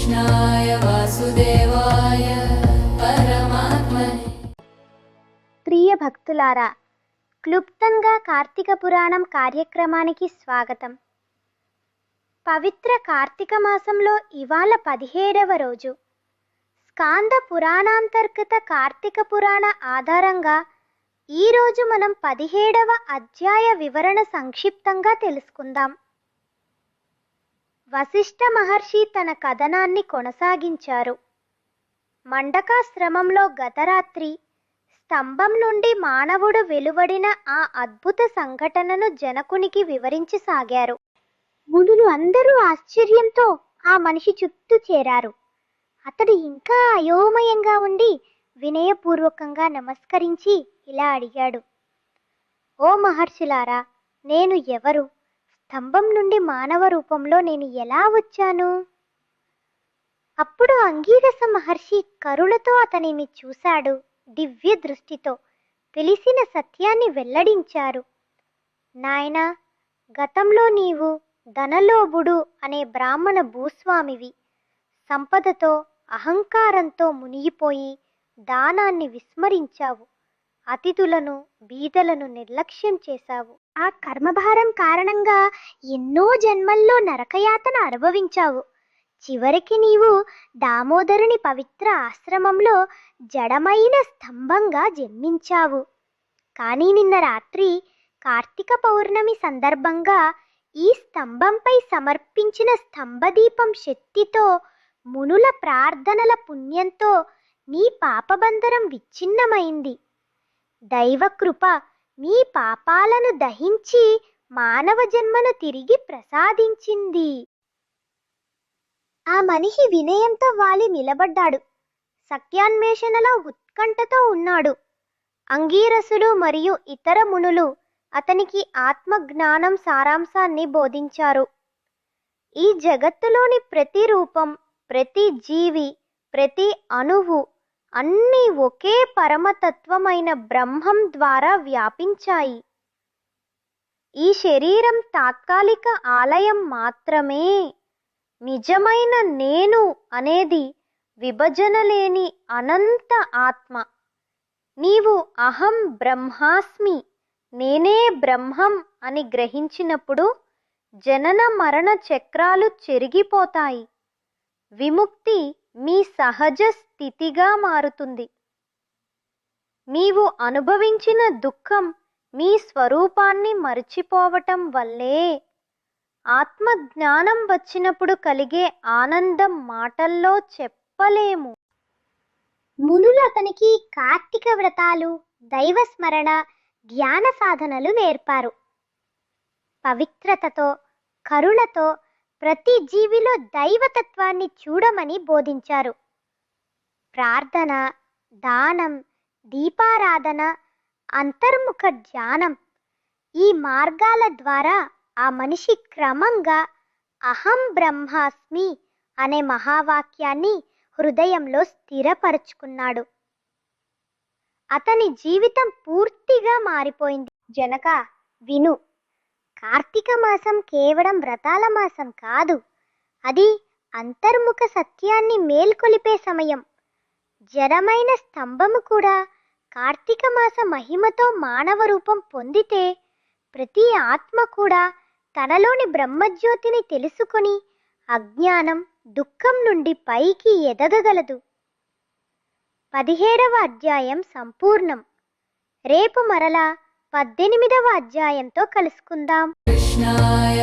कृष्णाय वासुदेवाय परमात्मने। ప్రియ భక్తులారా, క్లుప్తంగా కార్తీక పురాణం కార్యక్రమానికి స్వాగతం. పవిత్ర కార్తీక మాసంలో ఇవాళ 17వ రోజు. స్కాంద పురాణాంతర్గత కార్తీక పురాణ ఆధారంగా ఈరోజు మనం 17వ అధ్యాయ వివరణ సంక్షిప్తంగా తెలుసుకుందాం. వశిష్ఠ మహర్షి తన కథనాన్ని కొనసాగించారు. మండకాశ్రమంలో గత రాత్రి స్తంభం నుండి మానవుడు వెలువడిన ఆ అద్భుత సంఘటనను జనకునికి వివరించసాగారు. మునులు అందరూ ఆశ్చర్యంతో ఆ మనిషి చుట్టూ చేరారు. అతడు ఇంకా అయోమయంగా ఉండి వినయపూర్వకంగా నమస్కరించి ఇలా అడిగాడు: ఓ మహర్షులారా, నేను ఎవరు? స్తంభం నుండి మానవ రూపంలో నేను ఎలా వచ్చాను? అప్పుడు అంగీరస మహర్షి కరుణతో అతనిని చూశాడు. దివ్య దృష్టితో తెలిసిన సత్యాన్ని వెల్లడించారు. నాయనా, గతంలో నీవు ధనలోభుడు అనే బ్రాహ్మణ భూస్వామివి. సంపదతో అహంకారంతో మునిగిపోయి దానాన్ని విస్మరించావు. అతిథులను బీదలను నిర్లక్ష్యం చేశావు. ఆ కర్మభారం కారణంగా ఎన్నో జన్మల్లో నరకయాతన అనుభవించావు. చివరికి నీవు దామోదరుని పవిత్ర ఆశ్రమంలో జడమైన స్తంభంగా జన్మించావు. కానీ నిన్న రాత్రి కార్తీక పౌర్ణమి సందర్భంగా ఈ స్తంభంపై సమర్పించిన స్తంభదీపం శక్తితో, మునుల ప్రార్థనల పుణ్యంతో నీ పాపబంధరం విచ్ఛిన్నమైంది. దైవకృప నీ పాపాలను దహించి మానవ జన్మను తిరిగి ప్రసాదించింది. ఆ మనిషి వినయంతో వాలి నిలబడ్డాడు. సత్యాన్వేషణలో ఉత్కంఠతో ఉన్నాడు. అంగీరసుడు మరియు ఇతర మునులు అతనికి ఆత్మజ్ఞానం సారాంశాన్ని బోధించారు. ఈ జగత్తులోని ప్రతి రూపం, ప్రతి జీవి, ప్రతి అణువు అన్నీ ఒకే పరమతత్వమైన బ్రహ్మం ద్వారా వ్యాపించాయి. ఈ శరీరం తాత్కాలిక ఆలయం మాత్రమే. నిజమైన నేను అనేది విభజన లేని అనంత ఆత్మ. నీవు అహం బ్రహ్మాస్మి, నేనే బ్రహ్మం అని గ్రహించినప్పుడు జనన మరణ చక్రాలు చెరిగిపోతాయి. విముక్తి మీ సహజ స్థితిగా మారుతుంది. నీవు అనుభవించిన దుఃఖం మీ స్వరూపాన్ని మరచిపోవటం వల్లే. ఆత్మజ్ఞానం వచ్చినప్పుడు కలిగే ఆనందం మాటల్లో చెప్పలేము. మునులు అతనికి కార్తీక వ్రతాలు, దైవస్మరణ, ధ్యాన సాధనలు నేర్పారు. పవిత్రతతో, కరుణతో ప్రతి జీవిలో దైవతత్వాన్ని చూడమని బోధించారు. ప్రార్థన, దానం, దీపారాధన, అంతర్ముఖ ధ్యానం, ఈ మార్గాల ద్వారా ఆ మనిషి క్రమంగా అహం బ్రహ్మాస్మి అనే మహావాక్యాన్ని హృదయంలో స్థిరపరుచుకున్నాడు. అతని జీవితం పూర్తిగా మారిపోయింది. జనక, విను. కార్తీక మాసం కేవలం వ్రతాల మాసం కాదు. అది అంతర్ముఖ సత్యాన్ని మేల్కొలిపే సమయం. జడమైన స్తంభము కూడా కార్తీక మాస మహిమతో మానవ రూపం పొందితే ప్రతి ఆత్మ కూడా తనలోని బ్రహ్మజ్యోతిని తెలుసుకొని అజ్ఞానం, దుఃఖం నుండి పైకి ఎదగగలదు. 17వ అధ్యాయం సంపూర్ణం. రేపు మరలా 18వ అధ్యాయంతో కలుసుకుందాం. कृष्णाय